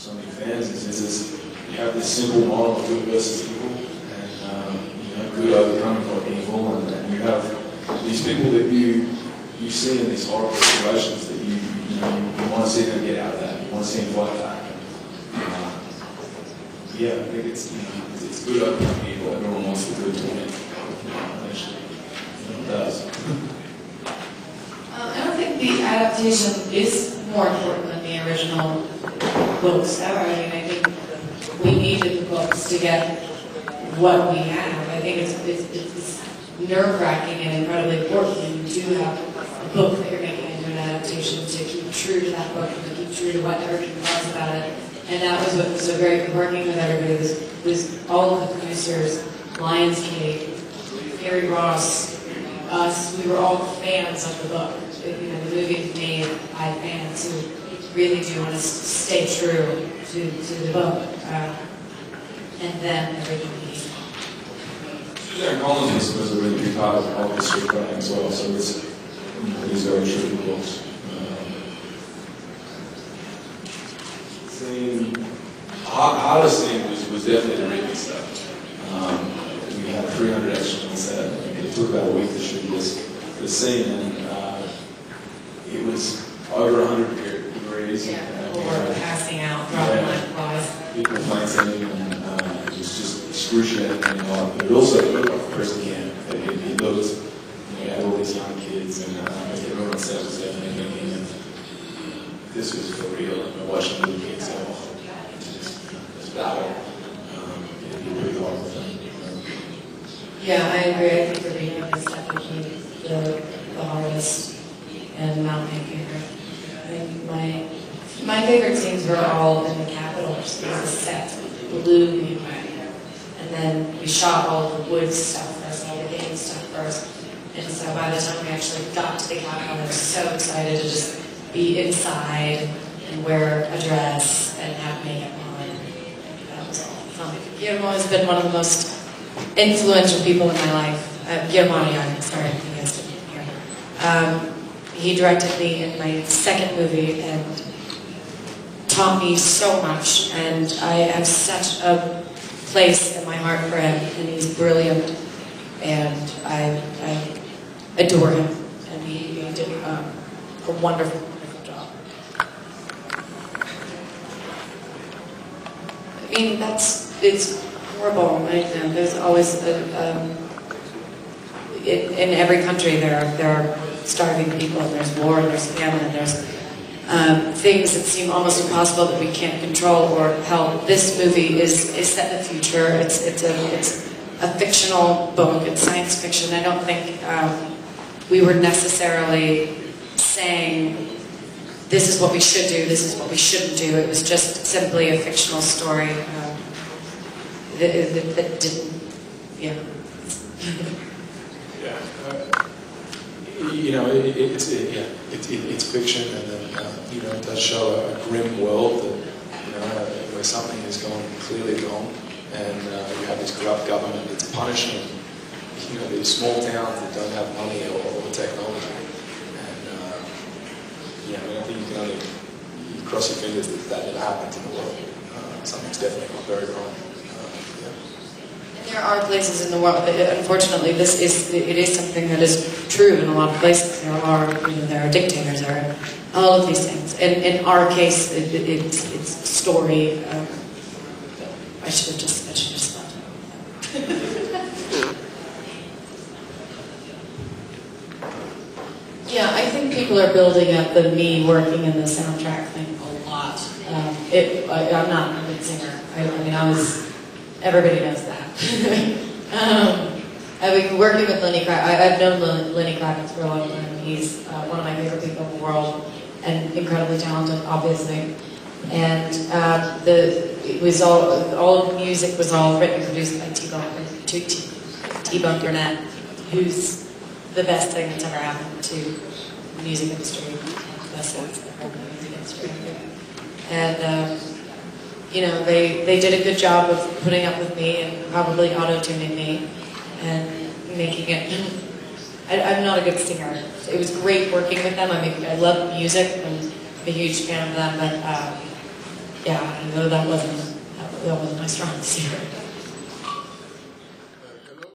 so many fans is this, you have this simple model of good versus evil, and you know, good overcoming what evil, and you have these people that you see in these horrible situations that you want to see them get out of that, you want to see them fight back. Yeah, I think it's good overcoming evil. Everyone wants the good to win. Eventually, it does. I don't think the adaptation is more important than the original books ever. I mean, I think we needed the books to get what we have. I think it's nerve-wracking and incredibly important when you do have a book that you're making into an adaptation to keep true to that book and to keep true to what everything was about it. And that was what was so great working with everybody was all of the producers, Lionsgate, Gary Ross, us. We were all fans of the book. You know, the movie was made by fans who really do want to stay true to the book. And then everybody. Suzanne Collins was a really big part of the scriptwriting as well, so it's very true to the books. Hardest thing was definitely the written stuff. We had 300 extras on set. It took about a week to shoot this scene, and it was over 100 degrees. Yeah, people were passing out, dropping like flies. People fainting, and it was just excruciating. But it also looked like a prison camp. It looked, you had all these young kids, and everyone on set was definitely thinking, this was for real. And watching the kids go off. Battle. It'd be a pretty horrible thing. Yeah, I agree. I think the remake is definitely the hardest and not my favorite. I think my favorite scenes were all in the Capitol, which was a set, blue being wet. And then we shot all the wood stuff first, all the game stuff first. And so by the time we actually got to the Capitol, I was so excited to just be inside and wear a dress and have makeup on. Guillermo has been one of the most influential people in my life. Guillermo, I'm sorry, you guys didn't hear. He directed me in my second movie and taught me so much, and I have such a place in my heart for him, and he's brilliant, and I adore him, and he did a wonderful, wonderful job. I mean, it's horrible, right? There's always, in every country there are starving people, and there's war, and there's famine, and there's things that seem almost impossible that we can't control or help. This movie is set in the future. It's a fictional book. It's science fiction. I don't think we were necessarily saying this is what we should do, this is what we shouldn't do. It was just simply a fictional story that didn't, yeah. Yeah. It's fiction, and then it does show a grim world that where something is going clearly wrong, and you have this corrupt government that's punishing these small towns that don't have money or technology. I think you can only cross your fingers that never happens in the world. Something's definitely not very wrong. There are places in the world, unfortunately, it is something that is true in a lot of places. There are dictators, there are all of these things. And in our case, it's a story. I should have just left. Yeah, I think people are building up the me working in the soundtrack thing a lot. I'm not a good singer. Everybody knows that. I've been working with Lenny Kravitz. I've known Lenny Kravitz for a long time. He's one of my favorite people in the world, and incredibly talented, obviously. And it was all of the music was all written and produced by T-Bone Burnett, who's the best thing that's ever happened to the music industry. The best thing that's ever happened to the music industry. And they did a good job of putting up with me and probably auto-tuning me and making it. I'm not a good singer. It was great working with them. I love music and I'm a huge fan of them, but yeah, that wasn't my strong suit.